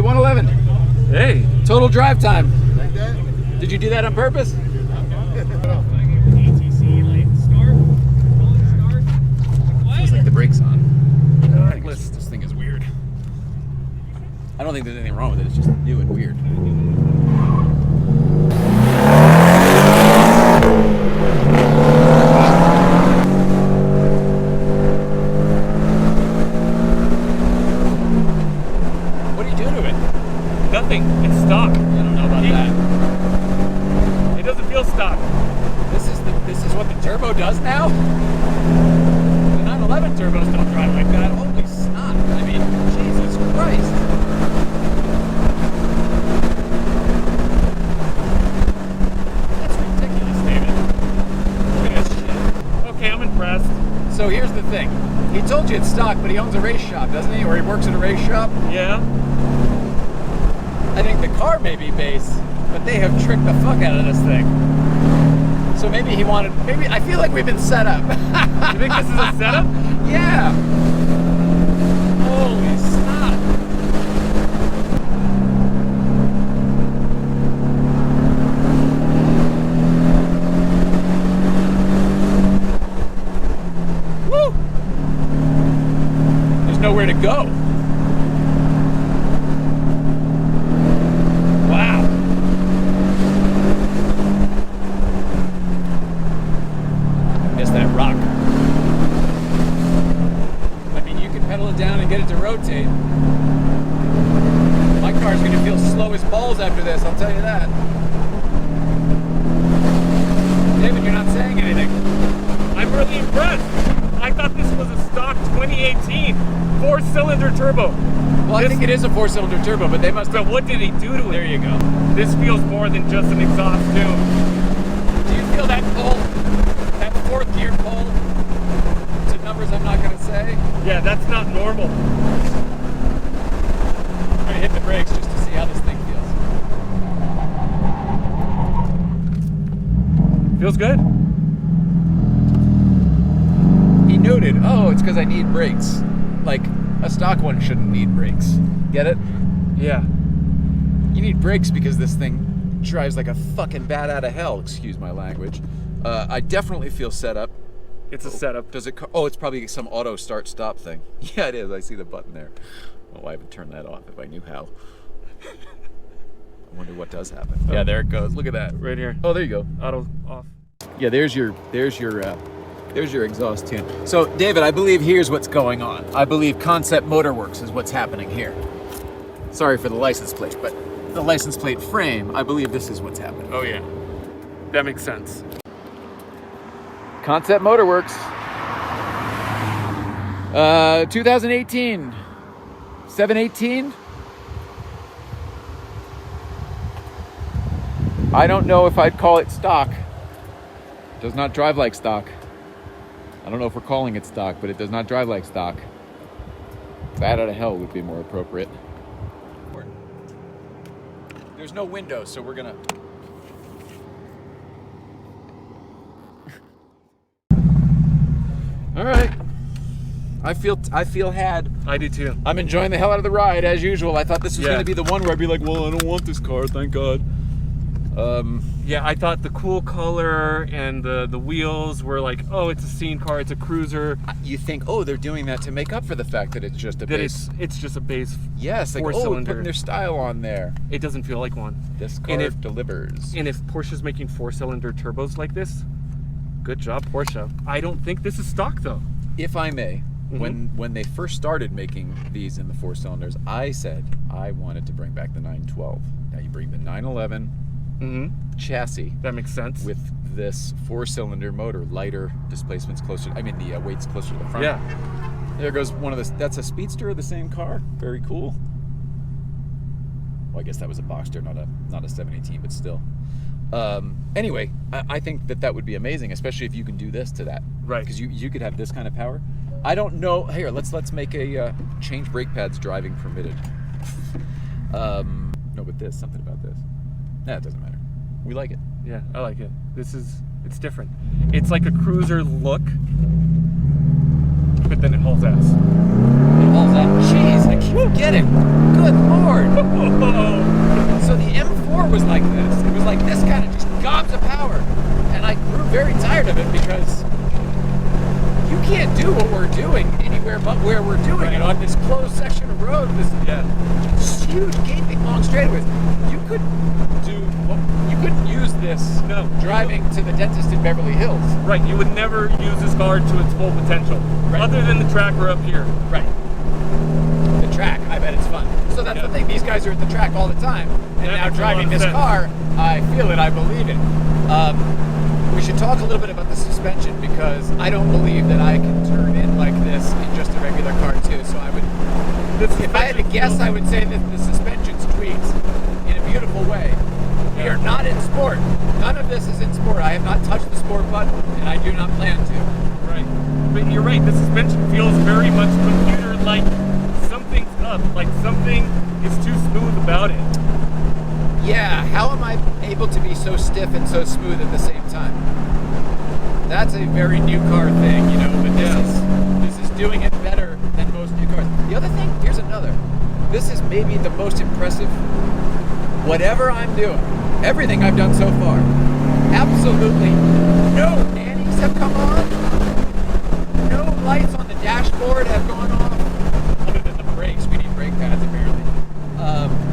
111. Hey. Total drive time. Like that? Did you do that on purpose? Feels like the brakes on. This thing is weird. I don't think there's anything wrong with it. It's just new and weird. What do you do to it? Nothing. It's stock. I don't know about that. It doesn't feel stock. This is what the turbo does now? The 911 turbos don't drive like that. Holy snot. I mean, Jesus Christ. That's ridiculous, David. Look at this shit. Okay, I'm impressed. So here's the thing. He told you it's stock, but he owns a race shop, doesn't he? Or he works at a race shop? Yeah. I think the car may be base, but they have tricked the fuck out of this thing. So maybe he wanted, I feel like we've been set up. You think this is a setup? Yeah. Holy snot. Woo! There's nowhere to go. Wow. Missed that rock. I mean, you can pedal it down and get it to rotate. My car's gonna feel slow as balls after this, I'll tell you that. David, you're not saying anything. I'm really impressed. I thought this was a stock 2018 4-cylinder turbo. Well, I think it is a 4-cylinder turbo, but they must have... But what did he do to it? There you go. This feels more than just an exhaust tune. Do you feel that pull? That fourth gear pull? To numbers I'm not gonna say? Yeah, that's not normal. I'm gonna hit the brakes just to see how this thing feels. Feels good. He noted, oh, it's because I need brakes. Like, a stock one shouldn't need brakes. Get it? Yeah. You need brakes because this thing drives like a fucking bat out of hell, excuse my language. I definitely feel set up. It's a setup. Does it? Oh, it's probably some auto start stop thing. Yeah, it is. I see the button there. Oh, I would turn that off if I knew how. I wonder what does happen. Oh. Yeah, there it goes. Look at that. Right here. Oh, there you go. Auto off. Yeah, there's your exhaust tune. So, David, I believe here's what's going on. I believe Concept Motorworks is what's happening here. Sorry for the license plate, but the license plate frame, I believe this is what's happening. Oh yeah. That makes sense. Concept Motorworks. 2018. 718. I don't know if I'd call it stock. Does not drive like stock. I don't know if we're calling it stock, but it does not drive like stock. Bat out of hell would be more appropriate. There's no window, so we're gonna... All right. I feel had. I do too. I'm enjoying the hell out of the ride as usual. I thought this was going to be the one where I'd be like, well, I don't want this car, thank God. Yeah, I thought the cool color and the wheels were like, oh, it's a scene car, it's a cruiser. You think, oh, they're doing that to make up for the fact that it's just a base. It's just a base. Yes, like, four-cylinder. putting their style on there. It doesn't feel like one. This car delivers. And if Porsche's making 4-cylinder turbos like this, good job, Porsche. I don't think this is stock though. If I may, when they first started making these in the 4-cylinders, I said I wanted to bring back the 912. Now you bring the 911 chassis. That makes sense. With this 4-cylinder motor, lighter, displacements closer. I mean, the weight's closer to the front. Yeah. There goes one of the. That's a Speedster, the same car. Very cool. Well, I guess that was a Boxster, not a 718, but still. Anyway, I think that would be amazing, especially if you can do this to that. Right. Because you could have this kind of power. I don't know. Here, let's make a change brake pads driving permitted. No, but this, something about this. Nah, it doesn't matter. We like it. Yeah, I like it. It's different. It's like a cruiser look, but then it hauls ass. It hauls ass. Jeez, I Get it. Good Lord. So the M4 was like this. It was like this kind of just gobs of power. And I grew very tired of it because you can't do what we're doing anywhere but where we're doing it on this closed section of road. This huge gaping long straightaways. You couldn't use this driving to the dentist in Beverly Hills. Right, you would never use this car to its full potential, other than the track we're up here. Right. The track, I bet it's fun. So that's the thing, these guys are at the track all the time, and now driving this car, I feel it, I believe it. We should talk a little bit about the suspension, because I don't believe that I can turn in like this in just a regular car too, so I would, if I had to guess, I would say that the suspension's tweaked in a beautiful way. We are not in sport. None of this is in sport. I have not touched the sport button, and I do not plan to. Right. But you're right, the suspension feels very much computer-like. Something's up, like something is too smooth about it. Yeah, how am I able to be so stiff and so smooth at the same time? That's a very new car thing, you know, but this is doing it better than most new cars. The other thing, here's another. This is maybe the most impressive, whatever I'm doing, everything I've done so far, absolutely no nannies have come on, no lights on the dashboard have gone off, other than the brakes. We need brake pads apparently.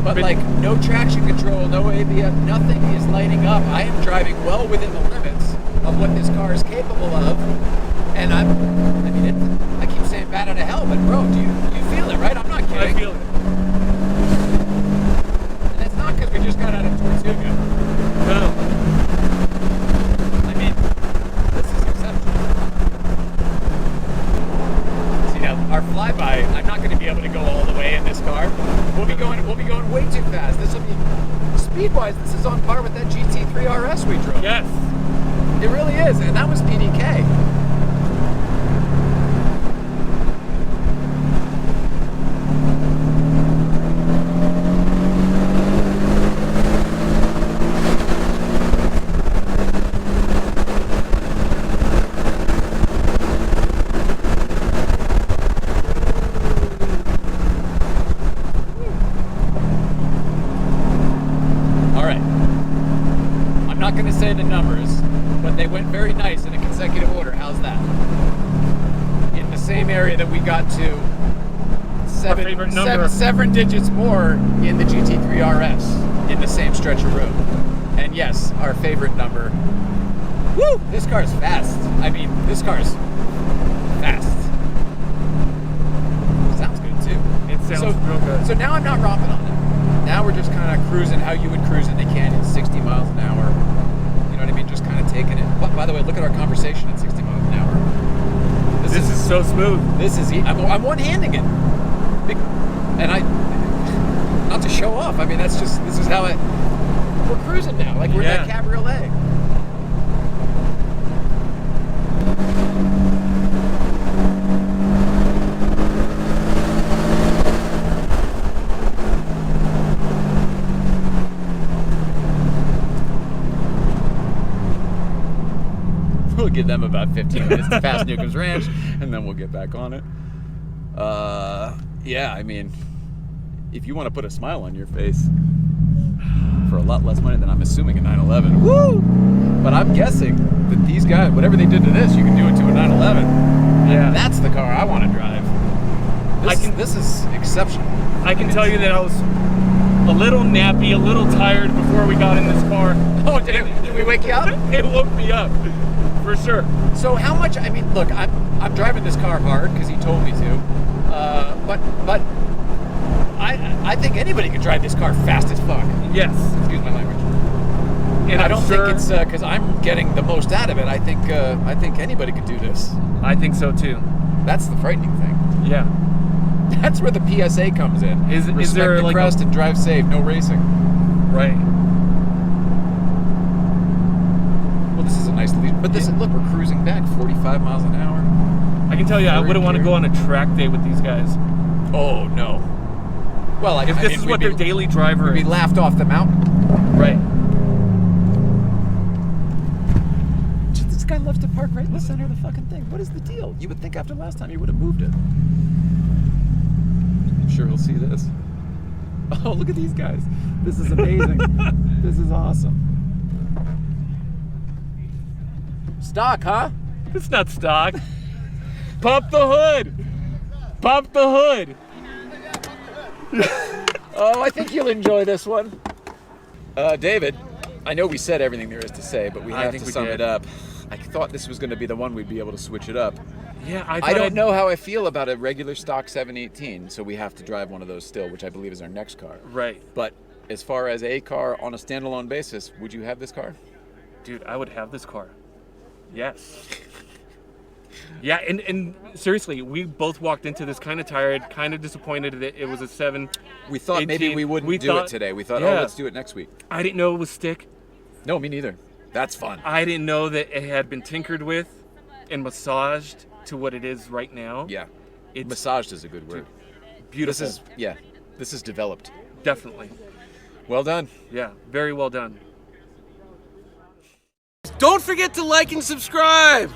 But like no traction control, no ABS, nothing is lighting up. I am driving well within the limits of what this car is capable of, and I keep saying bat out of hell, but bro, do you feel it, right? I'm not kidding. I feel it. And it's not because we just got out of Tortuga. No. I mean, this is exceptional. See now, our flyby, I'm not going to be able to go all the way in this car. We'll be going way too fast. This will be, speed-wise, this is on par with that GT3 RS we drove. Yes. It really is, and that was PDK. The numbers, but they went very nice in a consecutive order. How's that? In the same area that we got to seven digits more in the GT3 RS in the same stretch of road. And yes, our favorite number. Woo! This car's fast. I mean, this car's fast. Sounds good too. It sounds real good. So now I'm not romping on it. Now we're just kind of cruising how you would cruise in the canyon, 60 miles an hour. You know what I mean? Just kind of taking it. But by the way, look at our conversation at 60 miles an hour. This is so smooth. This is. I'm one-handing it, and not to show off. I mean, this is how we're cruising now. Like we're in that cabriolet. We'll give them about 15 minutes to pass Newcomb's Ranch, and then we'll get back on it. Yeah, I mean, if you want to put a smile on your face for a lot less money than I'm assuming a 911, woo! But I'm guessing that these guys, whatever they did to this, you can do it to a 911. Yeah, that's the car I want to drive. This is exceptional. I can tell you that I was a little nappy, a little tired before we got in this car. Oh, did we wake you up? It woke me up. For sure. So how much? I mean, look, I'm driving this car hard because he told me to. But I think anybody could drive this car fast as fuck. Yes. Excuse my language. And I don't think it's because I'm getting the most out of it. I think anybody could do this. I think so too. That's the frightening thing. Yeah. That's where the PSA comes in. Is there the like crest and drive safe, no racing. Right. This is a nice lead, but look, we're cruising back 45 miles an hour. I can tell you, I wouldn't want to go on a track day with these guys. Oh no. Well, if this is what their daily driver is, we'd be laughed off the mountain. Right. This guy loves to park right in the center of the fucking thing. What is the deal? You would think after last time he would have moved it. I'm sure he'll see this. Oh, look at these guys. This is amazing. This is awesome. Stock, huh? It's not stock. Pop the hood. Pop the hood. Oh, I think you'll enjoy this one. David, I know we said everything there is to say, but we have to sum it up. I thought this was going to be the one we'd be able to switch it up. Yeah, I don't know how I feel about a regular stock 718, so we have to drive one of those still, which I believe is our next car. Right. But as far as a car on a standalone basis, would you have this car? Dude, I would have this car. Yes. Yeah, and seriously, we both walked into this kind of tired, kind of disappointed that it was a 7. We thought maybe we wouldn't do it today. We thought, oh, let's do it next week. I didn't know it was stick. No, me neither. That's fun. I didn't know that it had been tinkered with and massaged to what it is right now. Yeah. Massaged is a good word. Beautiful. This is developed. Definitely. Well done. Yeah, very well done. Don't forget to like and subscribe.